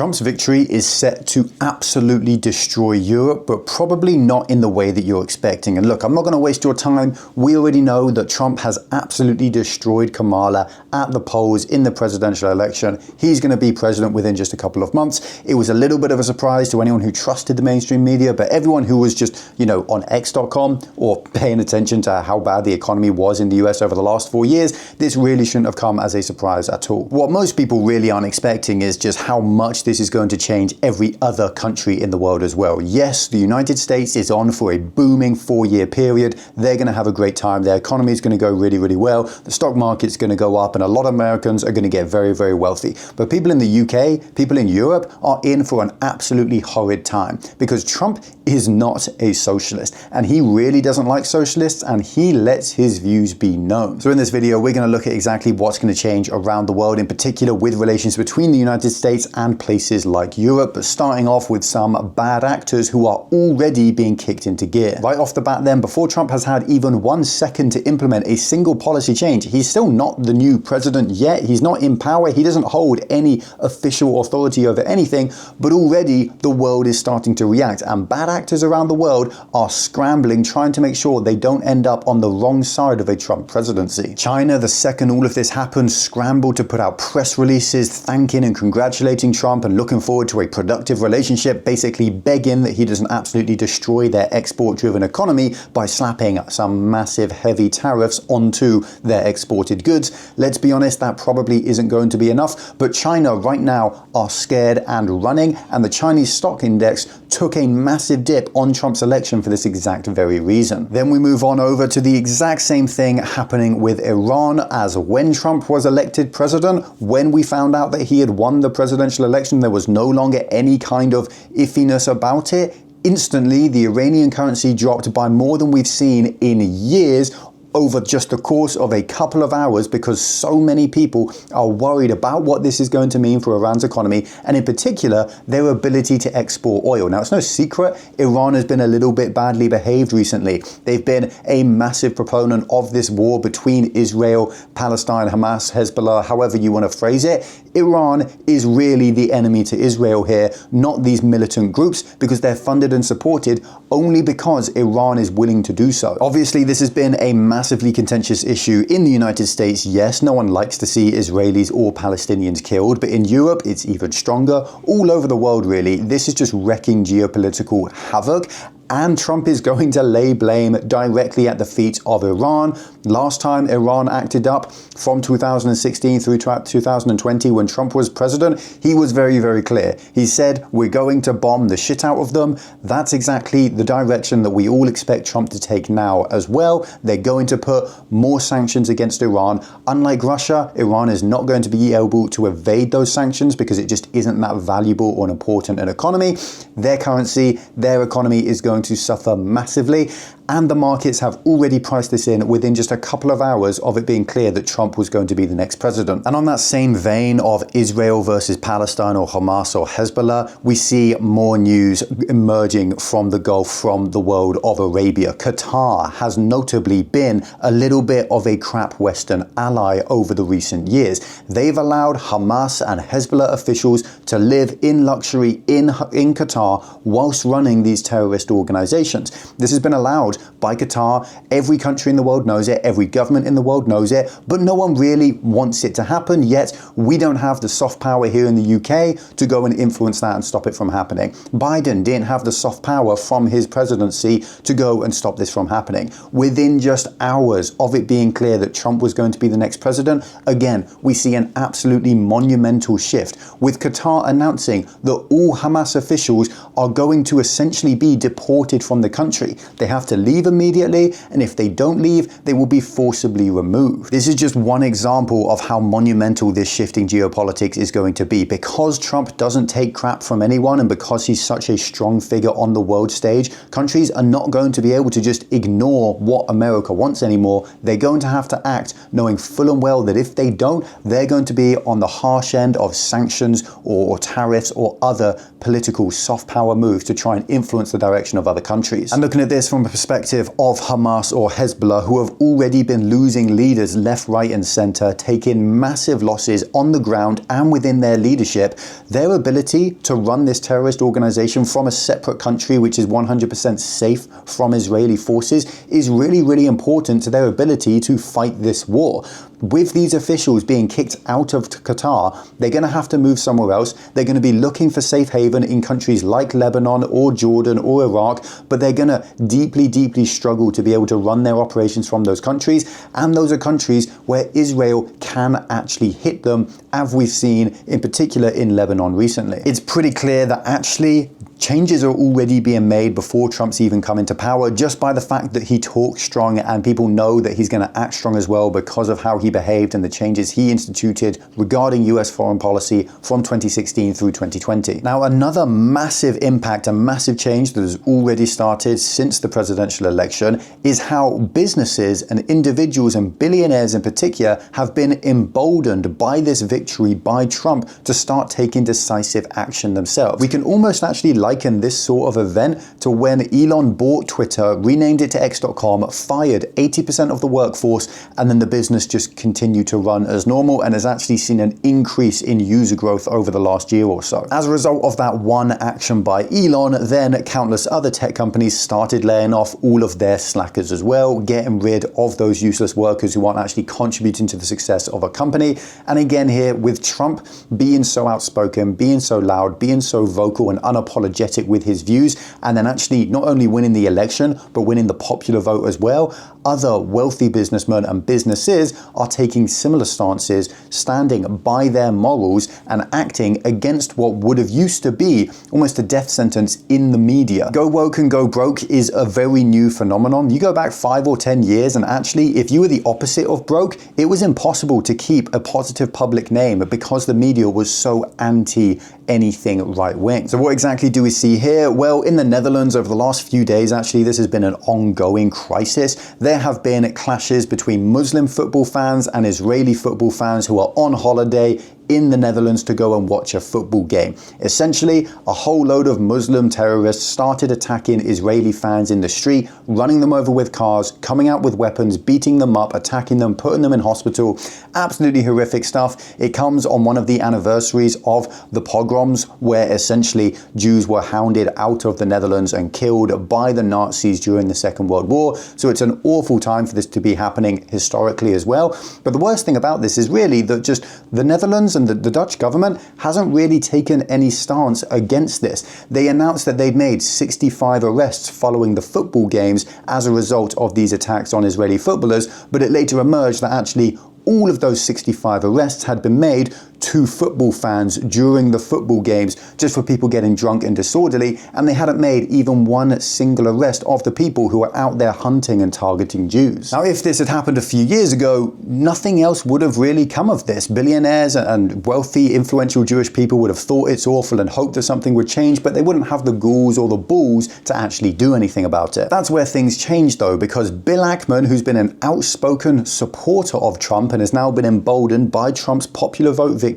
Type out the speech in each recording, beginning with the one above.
Trump's victory is set to absolutely destroy Europe, but probably not in the way that you're expecting. And look, I'm not going to waste your time. We already know that Trump has absolutely destroyed Kamala at the polls in the presidential election. He's going to be president within just a couple of months. It was a little bit of a surprise to anyone who trusted the mainstream media, but everyone who was just, on X.com or paying attention to how bad the economy was in the US over the last 4 years, this really shouldn't have come as a surprise at all. What most people really aren't expecting is just how much this is going to change every other country in the world as well. Yes, the United States is on for a booming 4-year period. They're going to have a great time. Their economy is going to go really, really well. The stock market's going to go up, and a lot of Americans are going to get very, very wealthy. But people in the UK, people in Europe are in for an absolutely horrid time because Trump is not a socialist, and he really doesn't like socialists, and he lets his views be known. So in this video, we're going to look at exactly what's going to change around the world, in particular with relations between the United States and places like Europe, but starting off with some bad actors who are already being kicked into gear. Right off the bat then, before Trump has had even 1 second to implement a single policy change, he's still not the new president yet. He's not in power. He doesn't hold any official authority over anything, but already the world is starting to react, and bad actors around the world are scrambling, trying to make sure they don't end up on the wrong side of a Trump presidency. China, the second all of this happened, scrambled to put out press releases thanking and congratulating Trump and looking forward to a productive relationship, basically begging that he doesn't absolutely destroy their export-driven economy by slapping some massive heavy tariffs onto their exported goods. Let's be honest, that probably isn't going to be enough, but China right now are scared and running, and the Chinese stock index took a massive dip on Trump's election for this exact very reason. Then we move on over to the exact same thing happening with Iran, as when Trump was elected president, when we found out that he had won the presidential election, there was no longer any kind of iffiness about it. Instantly, the Iranian currency dropped by more than we've seen in years over just the course of a couple of hours, because so many people are worried about what this is going to mean for Iran's economy, and in particular their ability to export oil. Now, it's no secret Iran has been a little bit badly behaved recently. They've been a massive proponent of this war between Israel, Palestine, Hamas, Hezbollah, however you want to phrase it. Iran is really the enemy to Israel here, not these militant groups, because they're funded and supported only because Iran is willing to do so. Obviously, this has been a massively contentious issue in the United States. Yes, no one likes to see Israelis or Palestinians killed, but in Europe, it's even stronger. All over the world, really, this is just wrecking geopolitical havoc. And Trump is going to lay blame directly at the feet of Iran. Last time Iran acted up, from 2016 through 2020, when Trump was president, he was very, very clear. He said, we're going to bomb the shit out of them. That's exactly the direction that we all expect Trump to take now as well. They're going to put more sanctions against Iran. Unlike Russia, Iran is not going to be able to evade those sanctions because it just isn't that valuable or important an economy. Their currency, their economy is going to suffer massively, and the markets have already priced this in within just a couple of hours of it being clear that Trump was going to be the next president. And on that same vein of Israel versus Palestine, or Hamas or Hezbollah, we see more news emerging from the Gulf, from the world of Arabia. Qatar has notably been a little bit of a crap Western ally over the recent years. They've allowed Hamas and Hezbollah officials to live in luxury in Qatar whilst running these terrorist organizations. This has been allowed by Qatar. Every country in the world knows it, every government in the world knows it, but no one really wants it to happen, yet we don't have the soft power here in the UK to go and influence that and stop it from happening. Biden didn't have the soft power from his presidency to go and stop this from happening. Within just hours of it being clear that Trump was going to be the next president, again, we see an absolutely monumental shift, with Qatar announcing that all Hamas officials are going to essentially be deported from the country. They have to leave immediately, and if they don't leave, they will be forcibly removed. This is just one example of how monumental this shifting geopolitics is going to be. Because Trump doesn't take crap from anyone, and because he's such a strong figure on the world stage, countries are not going to be able to just ignore what America wants anymore. They're going to have to act knowing full and well that if they don't, they're going to be on the harsh end of sanctions or tariffs or other political soft power moves to try and influence the direction of other countries. And looking at this from a perspective perspective of Hamas or Hezbollah, who have already been losing leaders left, right and center, taking massive losses on the ground and within their leadership, their ability to run this terrorist organization from a separate country which is 100% safe from Israeli forces is really, really important to their ability to fight this war. With these officials being kicked out of Qatar, they're going to have to move somewhere else. They're going to be looking for safe haven in countries like Lebanon or Jordan or Iraq, but they're going to deeply, deeply struggle to be able to run their operations from those countries. And those are countries where Israel can actually hit them, as we've seen in particular in Lebanon recently. It's pretty clear that actually changes are already being made before Trump's even come into power, just by the fact that he talks strong, and people know that he's going to act strong as well because of how he behaved and the changes he instituted regarding US foreign policy from 2016 through 2020. Now, another massive impact, a massive change that has already started since the presidential election is how businesses and individuals and billionaires in particular have been emboldened by this victory by Trump to start taking decisive action themselves. We can almost actually liken this sort of event to when Elon bought Twitter, renamed it to X.com, fired 80% of the workforce, and then the business just continued to run as normal and has actually seen an increase in user growth over the last year or so. As a result of that one action by Elon, then countless other tech companies started laying off all of their slackers as well, getting rid of those useless workers who aren't actually contributing to the success of a company. And again here, with Trump being so outspoken, being so loud, being so vocal and unapologetic with his views, and then actually not only winning the election, but winning the popular vote as well, other wealthy businessmen and businesses are taking similar stances, standing by their morals and acting against what would have used to be almost a death sentence in the media. Go woke and go broke is a very new phenomenon. You go back 5 or 10 years and actually if you were the opposite of broke, it was impossible to keep a positive public name because the media was so anti anything right wing. So what exactly do we see here? Well, in the Netherlands over the last few days, actually, this has been an ongoing crisis. There have been clashes between Muslim football fans and Israeli football fans who are on holiday in the Netherlands to go and watch a football game. Essentially, a whole load of Muslim terrorists started attacking Israeli fans in the street, running them over with cars, coming out with weapons, beating them up, attacking them, putting them in hospital. Absolutely horrific stuff. It comes on one of the anniversaries of the pogroms, where essentially Jews were hounded out of the Netherlands and killed by the Nazis during the Second World War. So it's an awful time for this to be happening historically as well. But the worst thing about this is really that just the Netherlands and the Dutch government hasn't really taken any stance against this. They announced that they'd made 65 arrests following the football games as a result of these attacks on Israeli footballers, but it later emerged that actually all of those 65 arrests had been made to football fans during the football games, just for people getting drunk and disorderly, and they hadn't made even one single arrest of the people who were out there hunting and targeting Jews. Now, if this had happened a few years ago, nothing else would have really come of this. Billionaires and wealthy, influential Jewish people would have thought it's awful and hoped that something would change, but they wouldn't have the ghouls or the balls to actually do anything about it. That's where things changed though, because Bill Ackman, who's been an outspoken supporter of Trump and has now been emboldened by Trump's popular vote victory,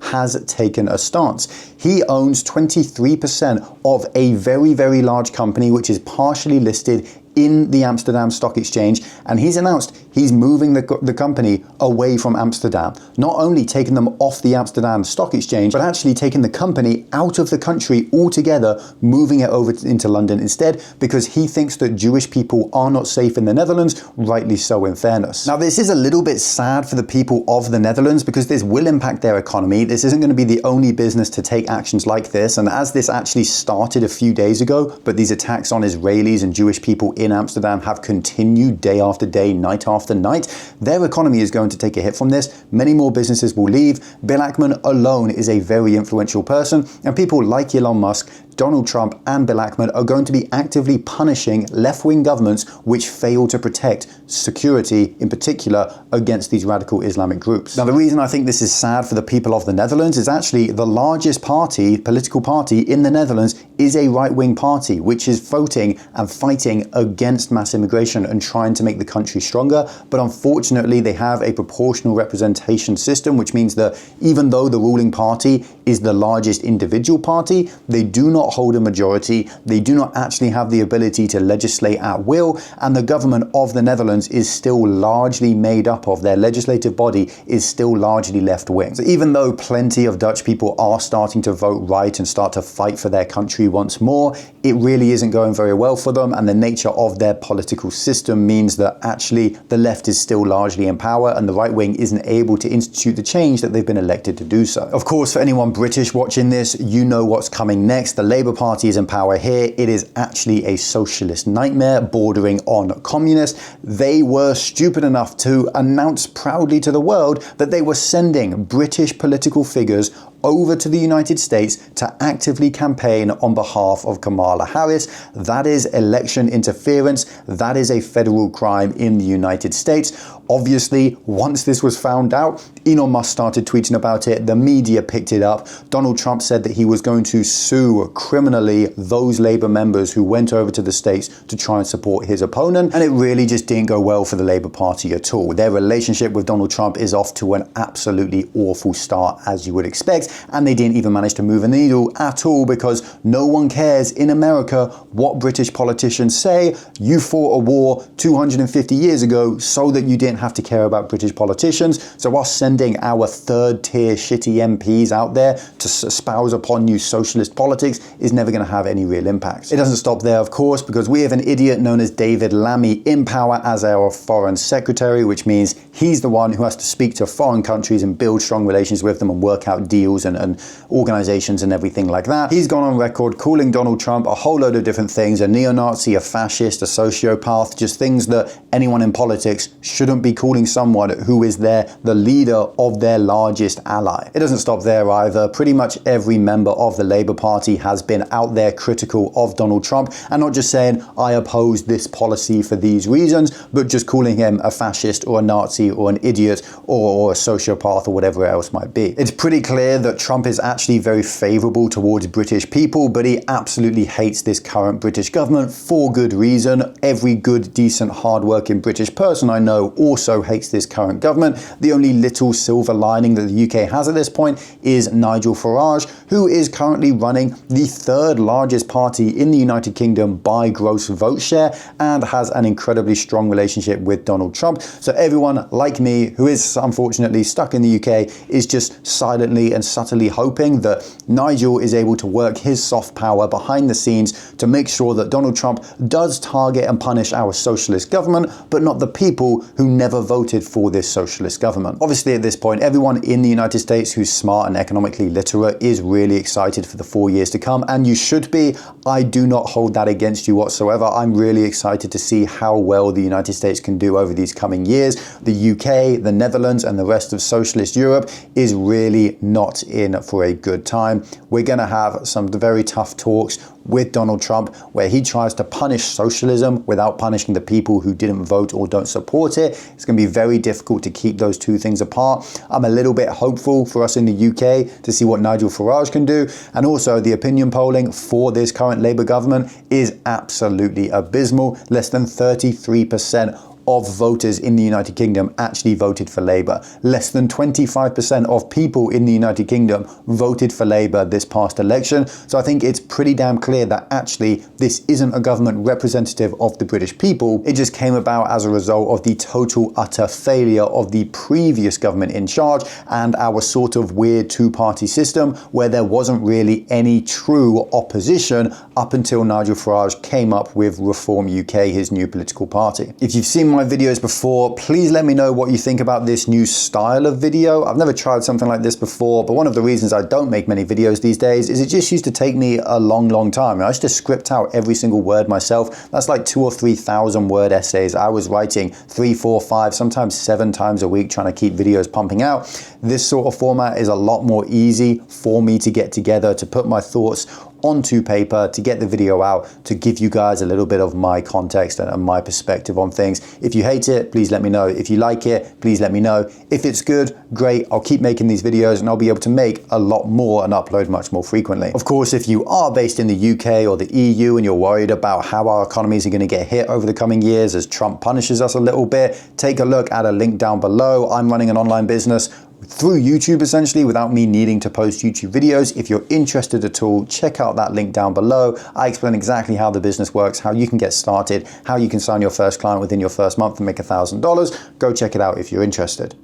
has taken a stance. He owns 23% of a very, very large company which is partially listed in the Amsterdam Stock Exchange, and he's announced he's moving the company away from Amsterdam. Not only taking them off the Amsterdam Stock Exchange, but actually taking the company out of the country altogether, moving it over into London instead, because he thinks that Jewish people are not safe in the Netherlands, rightly so in fairness. Now, this is a little bit sad for the people of the Netherlands because this will impact their economy. This isn't going to be the only business to take actions like this, and as this actually started a few days ago, but these attacks on Israelis and Jewish people in Amsterdam have continued day after day, night after night, their economy is going to take a hit from this. Many more businesses will leave. Bill Ackman alone is a very influential person, and people like Elon Musk, Donald Trump and Bill Ackman are going to be actively punishing left-wing governments which fail to protect security, in particular against these radical Islamic groups. Now, the reason I think this is sad for the people of the Netherlands is actually the largest party, political party in the Netherlands is a right-wing party which is voting and fighting against mass immigration and trying to make the country stronger. But unfortunately, they have a proportional representation system, which means that even though the ruling party is the largest individual party. They do not hold a majority. They do not actually have the ability to legislate at will, and the government of the Netherlands is still largely made up of, their legislative body is still largely left-wing. So even though plenty of Dutch people are starting to vote right and start to fight for their country once more, it really isn't going very well for them, and the nature of their political system means that actually the left is still largely in power and the right wing isn't able to institute the change that they've been elected to do so. Of course, for anyone British watching this, you know what's coming next. The Labour Party is in power here. It is actually a socialist nightmare bordering on communist. They were stupid enough to announce proudly to the world that they were sending British political figures over to the United States to actively campaign on behalf of Kamala Harris. That is election interference. That is a federal crime in the United States. Obviously, once this was found out, Elon Musk started tweeting about it. The media picked it up. Donald Trump said that he was going to sue criminally those Labour members who went over to the States to try and support his opponent. And it really just didn't go well for the Labour Party at all. Their relationship with Donald Trump is off to an absolutely awful start, as you would expect. And they didn't even manage to move a needle at all, because no one cares in America what British politicians say. You fought a war 250 years ago so that you didn't have to care about British politicians. So us sending our third tier shitty MPs out there to espouse upon you socialist politics is never going to have any real impact. It doesn't stop there, of course, because we have an idiot known as David Lammy in power as our foreign secretary, which means he's the one who has to speak to foreign countries and build strong relations with them and work out deals and organizations and everything like that. He's gone on record calling Donald Trump a whole load of different things: a neo-Nazi, a fascist, a sociopath, just things that anyone in politics shouldn't be calling someone who is the leader of their largest ally. It doesn't stop there either. Pretty much every member of the Labour Party has been out there critical of Donald Trump, and not just saying, I oppose this policy for these reasons, but just calling him a fascist or a Nazi or an idiot or a sociopath or whatever else might be. It's pretty clear that Trump is actually very favourable towards British people, but he absolutely hates this current British government for good reason. Every good, decent, hard-working British person I know also hates this current government. The only little silver lining that the UK has at this point is Nigel Farage, who is currently running the third largest party in the United Kingdom by gross vote share and has an incredibly strong relationship with Donald Trump. So everyone like me, who is unfortunately stuck in the UK, is just silently and subtly hoping that Nigel is able to work his soft power behind the scenes to make sure that Donald Trump does target and punish our socialist government, but not the people who never voted for this socialist government. Obviously, at this point, everyone in the United States who's smart and economically literate is really excited for the 4 years to come, and you should be. I do not hold that against you whatsoever. I'm really excited to see how well the United States can do over these coming years. The UK, the Netherlands, and the rest of socialist Europe is really not in for a good time. We're going to have some very tough talks with Donald Trump where he tries to punish socialism without punishing the people who didn't vote or don't support it. It's going to be very difficult to keep those two things apart. I'm a little bit hopeful for us in the UK to see what Nigel Farage can do, and also the opinion polling for this current Labour government is absolutely abysmal. Less than 33% of voters in the United Kingdom actually voted for Labour. Less than 25% of people in the United Kingdom voted for Labour this past election. So I think it's pretty damn clear that actually this isn't a government representative of the British people. It just came about as a result of the total utter failure of the previous government in charge and our sort of weird two-party system where there wasn't really any true opposition up until Nigel Farage came up with Reform UK, his new political party. If you've seen my videos before, please let me know what you think about this new style of video. I've never tried something like this before, but one of the reasons I don't make many videos these days is it just used to take me a long time. I used to script out every single word myself. That's like 2,000 or 3,000 word essays I was writing 3, 4, 5, sometimes 7 times a week trying to keep videos pumping out. This sort of format is a lot more easy for me to get together, to put my thoughts onto paper, to get the video out, to give you guys a little bit of my context and my perspective on things. If you hate it, please let me know. If you like it, please let me know. If it's good, great. I'll keep making these videos and I'll be able to make a lot more and upload much more frequently. Of course, if you are based in the UK or the EU and you're worried about how our economies are going to get hit over the coming years as Trump punishes us a little bit, take a look at a link down below. I'm running an online business through YouTube essentially without me needing to post YouTube videos. If you're interested at all, check out that link down below. I explain exactly how the business works, how you can get started, how you can sign your first client within your first month and make $1,000. Go check it out if you're interested.